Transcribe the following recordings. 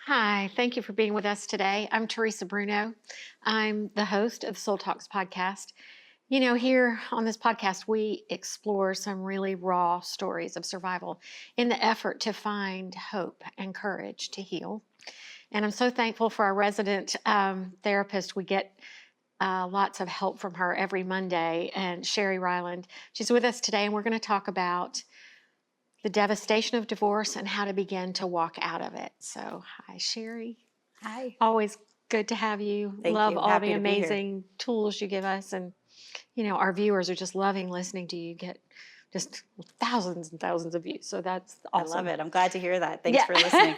Hi, thank you for being with us today. I'm Teresa Bruno. I'm the host of Soul Talks podcast. Here on this podcast, we explore some really raw stories of survival in the effort to find hope and courage to heal. And I'm so thankful for our resident therapist. We get lots of help from her every Monday, and Sheri Ryland. She's with us today, and we're going to talk about the devastation of divorce and how to begin to walk out of it. So, hi, Sheri. Hi. Always good to have you. Thank Love you. all the Happy to be here. amazing tools you give us. And, our viewers are just loving listening to you. Get just thousands and thousands of views. So that's I love awesome. it. I'm glad to hear that. Thanks Yeah. for listening.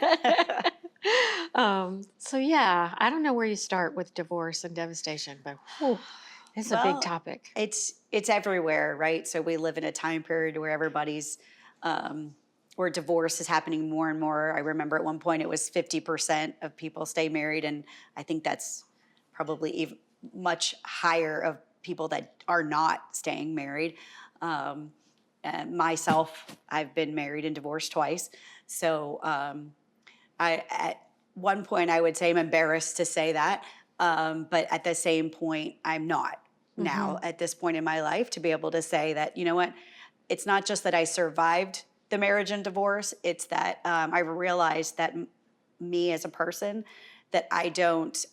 I don't know where you start with divorce and devastation, but this is a big Well, topic. it's everywhere, right? So we live in a time period where where divorce is happening more and more. I remember at one point it was 50% of people stay married, and I think that's probably even much higher of people that are not staying married. And myself, I've been married and divorced twice. So at one point, I would say I'm embarrassed to say that. But at the same point, I'm not now Mm-hmm. at this point in my life to be able to say that, you know what, it's not just that I survived the marriage and divorce, it's that I realized that me as a person, that I don't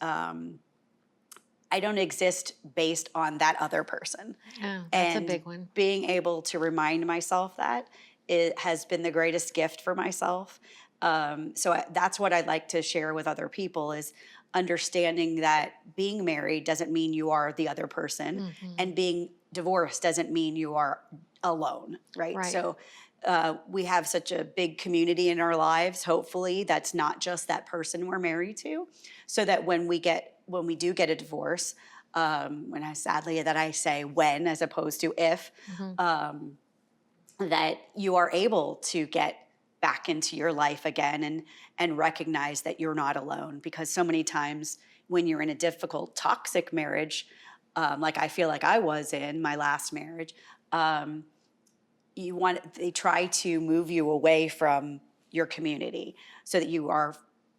exist based on that other person. Oh, that's a And big one. being able to remind myself that it has been the greatest gift for myself. That's what I'd like to share with other people is understanding that being married doesn't mean you are the other person, Mm-hmm. and being divorced doesn't mean you are alone, right? Right. So we have such a big community in our lives, hopefully, that's not just that person we're married to, so that when we do get a divorce, sadly that I say when as opposed to if, Mm-hmm. that you are able to get back into your life again and recognize that you're not alone, because so many times when you're in a difficult toxic marriage, like I feel like I was in my last marriage, um, they try to move you away from your community so that you are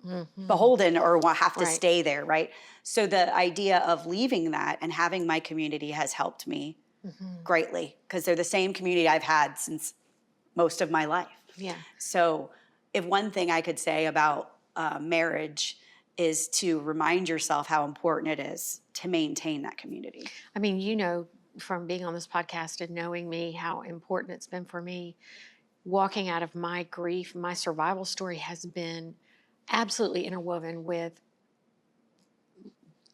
Mm-hmm. beholden or have to Right. stay there, right? So the idea of leaving that and having my community has helped me Mm-hmm. greatly, because they're the same community I've had since most of my life. Yeah. So if one thing I could say about marriage is to remind yourself how important it is to maintain that community. I mean, from being on this podcast and knowing me, how important it's been for me, walking out of my grief, my survival story has been absolutely interwoven with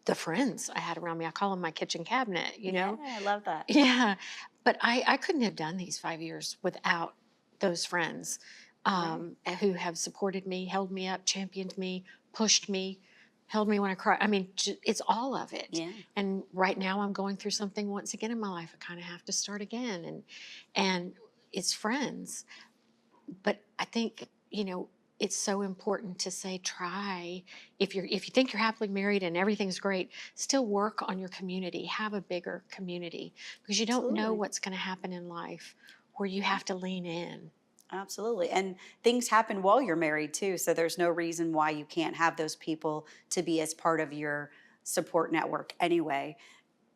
the friends I had around me. I call them my kitchen cabinet. Yeah, I love that. Yeah. But I couldn't have done these 5 years without those friends Right. who have supported me, held me up, championed me, pushed me, held me when I cried. I mean, it's all of it. Yeah. And right now I'm going through something once again in my life. I kind of have to start again. And it's friends. But I think, it's so important to say try, if you think you're happily married and everything's great, still work on your community, have a bigger community, because you don't know Absolutely. what's going to happen in life where you have to lean in. Absolutely. And things happen while you're married too. So there's no reason why you can't have those people to be as part of your support network anyway,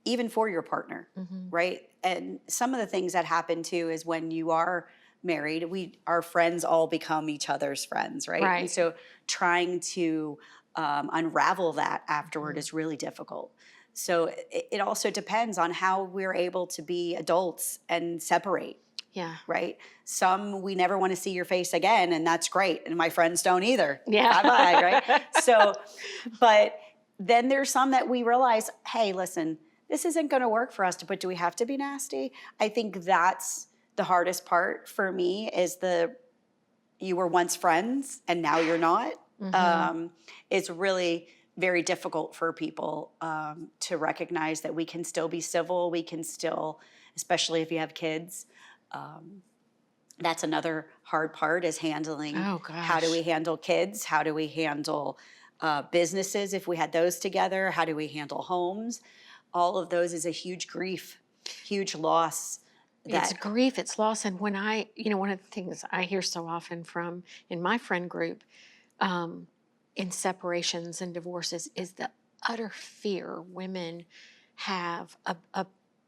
even for your partner, Hmm. right? And some of the things that happen too is when you are married, our friends all become each other's friends, right? And Right. so trying to unravel that afterward Mhm. is really difficult. So it also depends on how we're able to be adults and separate, Yeah. right? Some we never want to see your face again, and that's great. And my friends don't either. Yeah. Bye bye, right? So, but then there's some that we realize, hey, listen, this isn't going to work for us. But do we have to be nasty? I think that's the hardest part for me is you were once friends and now you're not. Hmm. It's really very difficult for people to recognize that we can still be civil. We can still, especially if you have kids. Um, that's another hard part is handling Oh how do we gosh. handle kids? How do we handle businesses if we had those together? How do we handle homes? All of those is a huge grief, huge loss It's that, grief, it's loss. And one of the things I hear so often from in my friend group, um, in separations and divorces is the utter fear women have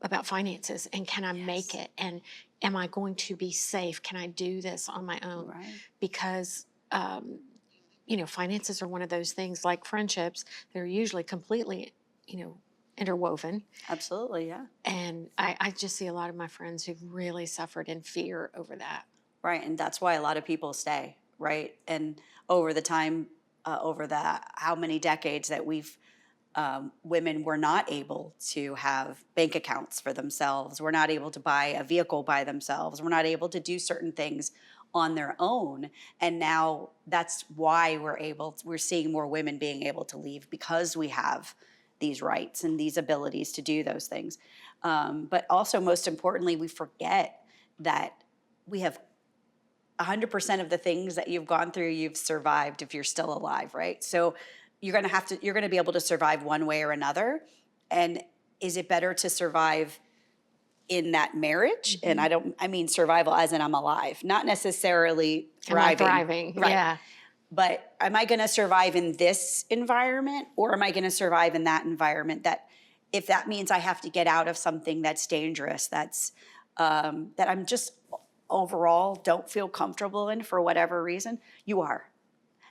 about finances, and can I make Yes. it, and am I going to be safe? Can I do this on my own? Right. Because finances are one of those things, like friendships. They're usually completely, interwoven. Absolutely. Yeah. And I just see a lot of my friends who've really suffered in fear over that. Right. And that's why a lot of people stay. Right. And over the time, over the how many decades that women were not able to have bank accounts for themselves. We're not able to buy a vehicle by themselves. We're not able to do certain things on their own. And now that's why we're seeing more women being able to leave, because we have these rights and these abilities to do those things. But also, most importantly, we forget that we have 100% of the things that you've gone through, you've survived if you're still alive, right? So you're going to be able to survive one way or another. And is it better to survive in that marriage? Mm-hmm. And I mean survival as in I'm alive, not necessarily thriving. Am I thriving? Right. Yeah. But am I going to survive in this environment, or am I going to survive in that environment? That if that means I have to get out of something that's dangerous, that I'm just overall don't feel comfortable in for whatever reason, you are.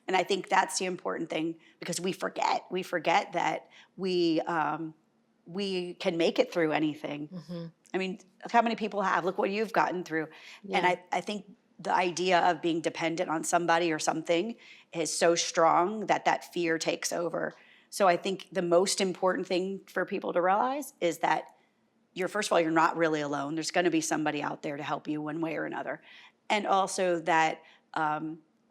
And I think that's the important thing, because we forget that we can make it through anything. Mm-hmm. I mean, how many people have? Look what you've gotten through. Yeah. And I think the idea of being dependent on somebody or something is so strong that fear takes over. So I think the most important thing for people to realize is that first of all, you're not really alone. There's going to be somebody out there to help you one way or another. And also that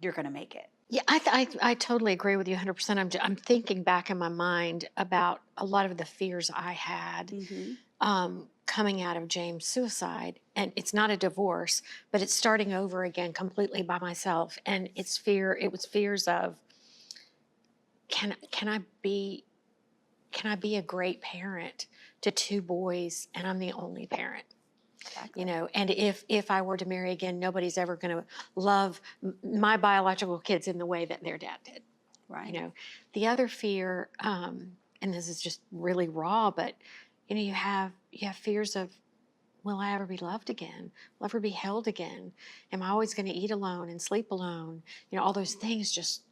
you're going to make it. Yeah, I totally agree with you 100%. I'm thinking back in my mind about a lot of the fears I had coming out of James' suicide. And it's not a divorce, but it's starting over again completely by myself. And it was fears of, can I be a great parent to two boys, and I'm the only parent? Exactly. And if I were to marry again, nobody's ever going to love my biological kids in the way that their dad did. Right. The other fear, and this is just really raw, but you have fears of, will I ever be loved again? Will I ever be held again? Am I always going to eat alone and sleep alone? All those things just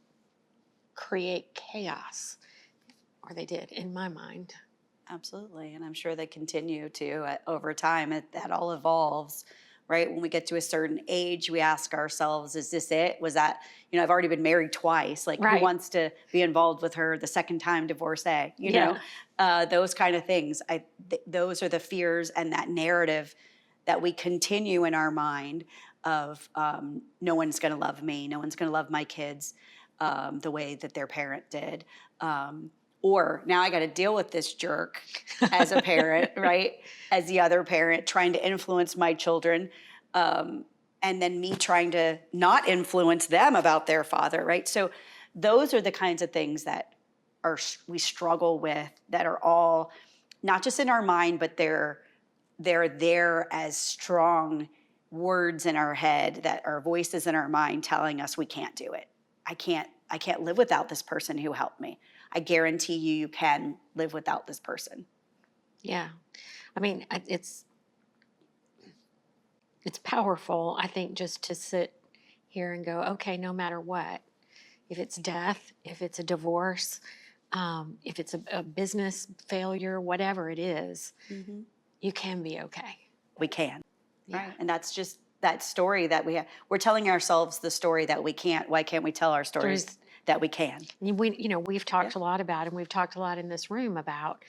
create chaos, or they did in my mind. Absolutely. And I'm sure they continue to over time. That all evolves, right? When we get to a certain age, we ask ourselves, is this it? Was that, I've already been married twice. Like, Right. Who wants to be involved with her the second time divorcee? Yeah. Those kind of things. Those are the fears and that narrative that we continue in our mind of no one's going to love me. No one's going to love my kids the way that their parent did. Or now I got to deal with this jerk as a parent, right? As the other parent, trying to influence my children. And then me trying to not influence them about their father, right? So those are the kinds of things that we struggle with, that are all not just in our mind, but they're there as strong words in our head, that are voices in our mind telling us we can't do it. I can't live without this person who helped me. I guarantee you can live without this person. Yeah. I mean, it's powerful, I think, just to sit here and go, okay, no matter what, if it's death, if it's a divorce, if it's a business failure, whatever it is, you can be okay. We can. Yeah. Right. And that's just that story that we have. We're telling ourselves the story that we can't. Why can't we tell our stories that we can? We've talked a lot about, and we've talked a lot in this room about,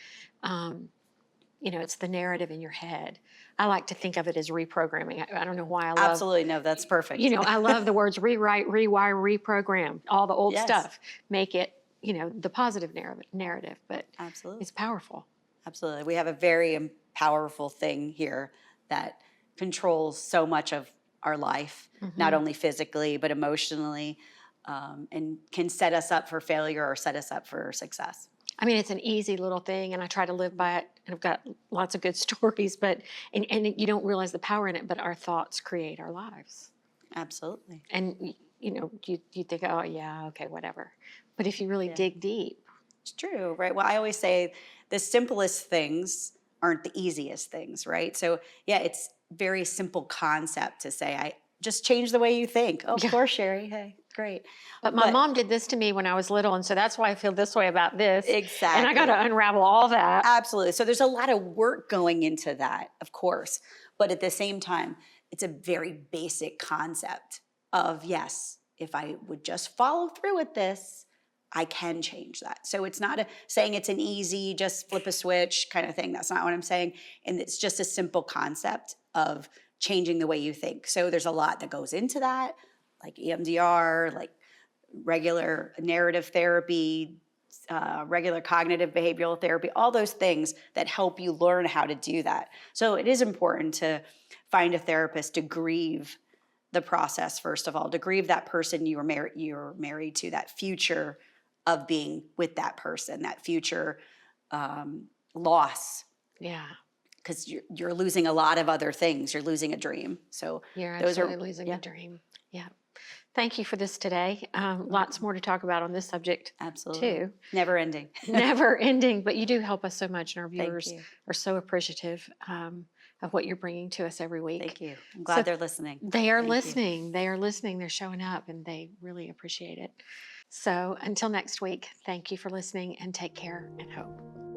it's the narrative in your head. I like to think of it as reprogramming. I don't know why I love. Absolutely. No, that's perfect. I love the words rewrite, rewire, reprogram, all the old Yes. stuff. Make it, the positive narrative, but Absolutely. it's powerful. Absolutely. We have a very powerful thing here that controls so much of our life, not only physically, but emotionally, and can set us up for failure or set us up for success. I mean, it's an easy little thing, and I try to live by it, and I've got lots of good stories, but and you don't realize the power in it, but our thoughts create our lives. Absolutely. And you think, oh, yeah, okay, whatever. But if you really Yeah. dig deep, It's true, right? Well, I always say the simplest things aren't the easiest things, right? So, yeah, it's very simple concept to say, I just change the way you think. Oh, yeah. poor Sheri. Hey, great. But my But mom did this to me when I was little, and so that's why I feel this way about this. And I got exactly. to unravel all that. Absolutely. So there's a lot of work going into that, of course. But at the same time, it's a very basic concept of yes, if I would just follow through with this, I can change that. So it's not saying it's an easy, just flip a switch kind of thing. That's not what I'm saying. And it's just a simple concept of changing the way you think. So there's a lot that goes into that, like EMDR, like regular narrative therapy, regular cognitive behavioral therapy, all those things that help you learn how to do that. So it is important to find a therapist to grieve the process, first of all, to grieve that person you're married to, that future of being with that person, that future loss, Yeah. because you're losing a lot of other things. You're losing a dream. So You're those absolutely are, losing a yeah, dream. Yeah. Thank you for this today. Lots welcome. more to talk about on this subject, Absolutely. too. Never ending. Never ending, but you do help us so much, and our Thank viewers you. are so appreciative of what you're bringing to us every week. Thank you. I'm So glad they're listening. they are Thank you. listening. They are listening. They're showing up, and they really appreciate it. So until next week, thank you for listening, and take care and hope.